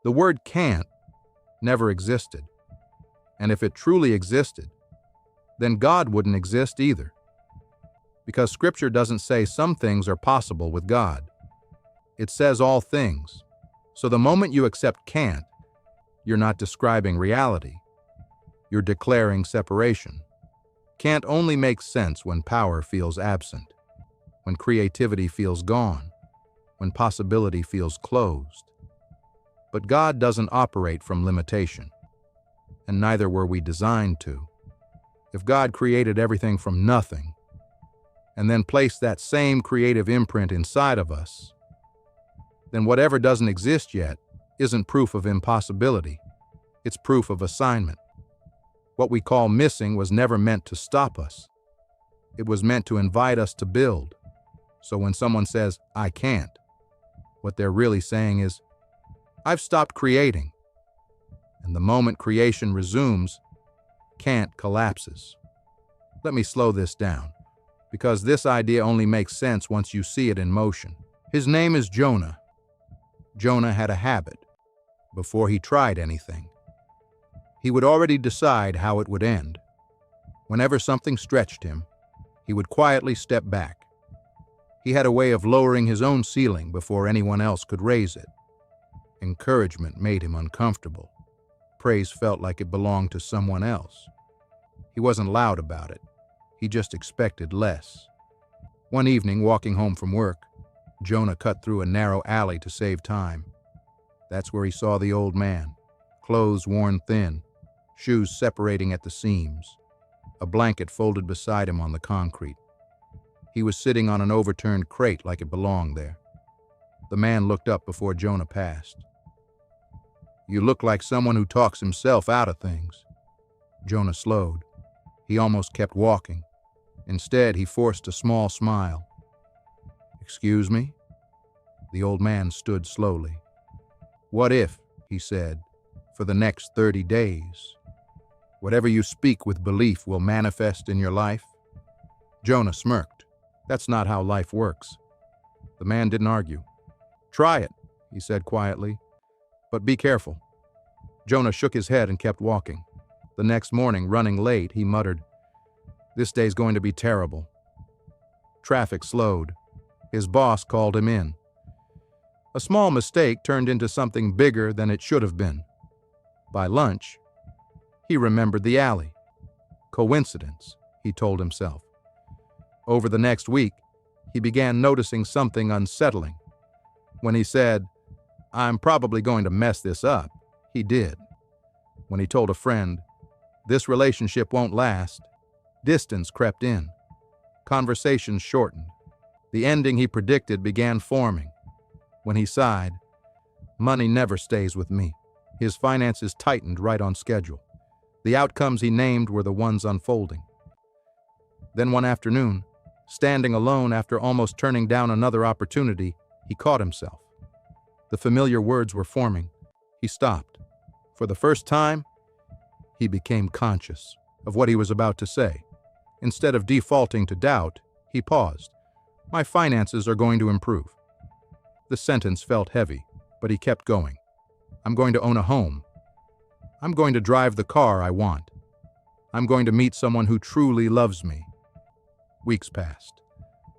The word can't never existed. And if it truly existed, then God wouldn't exist either. Because Scripture doesn't say some things are possible with God. It says all things. So the moment you accept can't, you're not describing reality. You're declaring separation. Can't only makes sense when power feels absent, when creativity feels gone, when possibility feels closed. But God doesn't operate from limitation, and neither were we designed to. If God created everything from nothing, and then placed that same creative imprint inside of us, then whatever doesn't exist yet isn't proof of impossibility. It's proof of assignment. What we call missing was never meant to stop us. It was meant to invite us to build. So when someone says, "I can't," what they're really saying is, "I've stopped creating." And the moment creation resumes, can't collapses. Let me slow this down, because this idea only makes sense once you see it in motion. His name is Jonah. Jonah had a habit. Before he tried anything, he would already decide how it would end. Whenever something stretched him, he would quietly step back. He had a way of lowering his own ceiling before anyone else could raise it. Encouragement made him uncomfortable. Praise felt like it belonged to someone else. He wasn't loud about it. He just expected less. One evening, walking home from work, Jonah cut through a narrow alley to save time. That's where he saw the old man, clothes worn thin, shoes separating at the seams, a blanket folded beside him on the concrete. He was sitting on an overturned crate like it belonged there. The man looked up before Jonah passed. "You look like someone who talks himself out of things." Jonah slowed. He almost kept walking. Instead, he forced a small smile. "Excuse me?" The old man stood slowly. "What if," he said, "for the next 30 days, whatever you speak with belief will manifest in your life?" Jonah smirked. "That's not how life works." The man didn't argue. "Try it," he said quietly, "but be careful." Jonah shook his head and kept walking. The next morning, running late, he muttered, "This day's going to be terrible." Traffic slowed. His boss called him in. A small mistake turned into something bigger than it should have been. By lunch, he remembered the alley. Coincidence, he told himself. Over the next week, he began noticing something unsettling. When he said, "I'm probably going to mess this up," he did. When he told a friend, "This relationship won't last," distance crept in. Conversations shortened. The ending he predicted began forming. When he sighed, "Money never stays with me." His finances tightened right on schedule. The outcomes he named were the ones unfolding. Then one afternoon, standing alone after almost turning down another opportunity, he caught himself. The familiar words were forming. He stopped. For the first time, he became conscious of what he was about to say. Instead of defaulting to doubt, he paused. "My finances are going to improve." The sentence felt heavy, but he kept going. "I'm going to own a home. I'm going to drive the car I want. I'm going to meet someone who truly loves me." Weeks passed.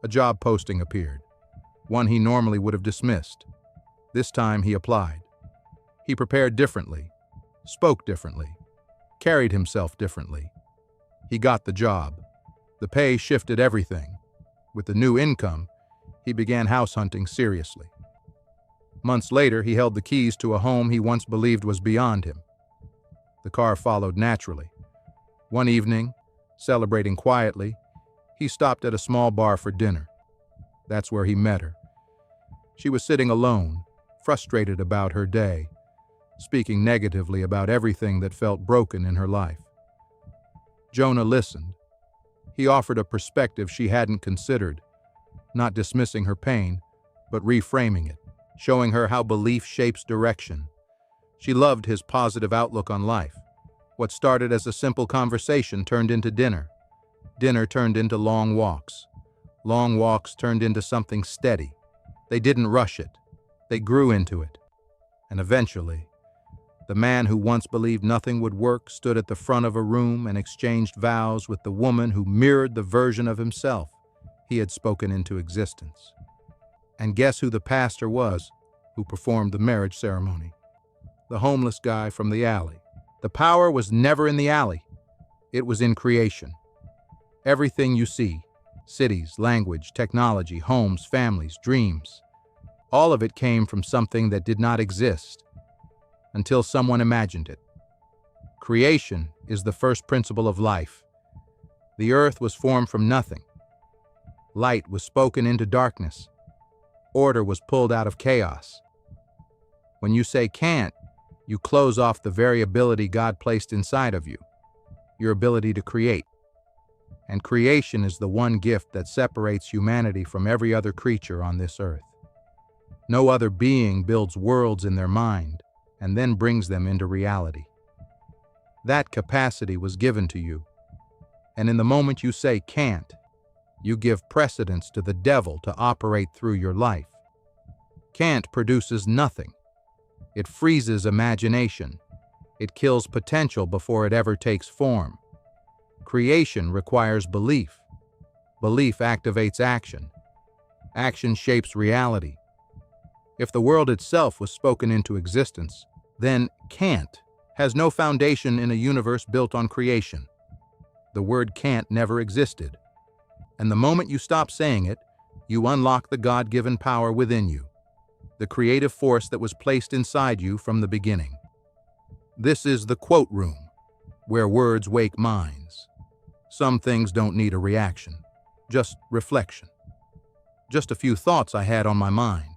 A job posting appeared, one he normally would have dismissed. This time he applied. He prepared differently, spoke differently, carried himself differently. He got the job. The pay shifted everything. With the new income, he began house hunting seriously. Months later, he held the keys to a home he once believed was beyond him. The car followed naturally. One evening, celebrating quietly, he stopped at a small bar for dinner. That's where he met her. She was sitting alone, frustrated about her day, speaking negatively about everything that felt broken in her life. Jonah listened. He offered a perspective she hadn't considered, not dismissing her pain, but reframing it, showing her how belief shapes direction. She loved his positive outlook on life. What started as a simple conversation turned into dinner. Dinner turned into long walks. Long walks turned into something steady. They didn't rush it. They grew into it. And eventually, The man who once believed nothing would work stood at the front of a room and exchanged vows with the woman who mirrored the version of himself he had spoken into existence. And guess who the pastor was who performed the marriage ceremony? The homeless guy from the alley. The power was never in the alley. It was in creation. Everything you see, cities, language, technology, homes, families, dreams, all of it came from something that did not exist until someone imagined it. Creation is the first principle of life. The earth was formed from nothing. Light was spoken into darkness. Order was pulled out of chaos. When you say can't, you close off the very ability God placed inside of you, your ability to create. And creation is the one gift that separates humanity from every other creature on this earth. No other being builds worlds in their mind and then brings them into reality. That capacity was given to you. And in the moment you say can't, you give precedence to the devil to operate through your life. Can't produces nothing. It freezes imagination. It kills potential before it ever takes form. Creation requires belief. Belief activates action. Action shapes reality. If the world itself was spoken into existence, then can't has no foundation in a universe built on creation. The word can't never existed. And the moment you stop saying it, you unlock the God-given power within you, the creative force that was placed inside you from the beginning. This is the quote room, where words wake minds. Some things don't need a reaction, just reflection. Just a few thoughts I had on my mind.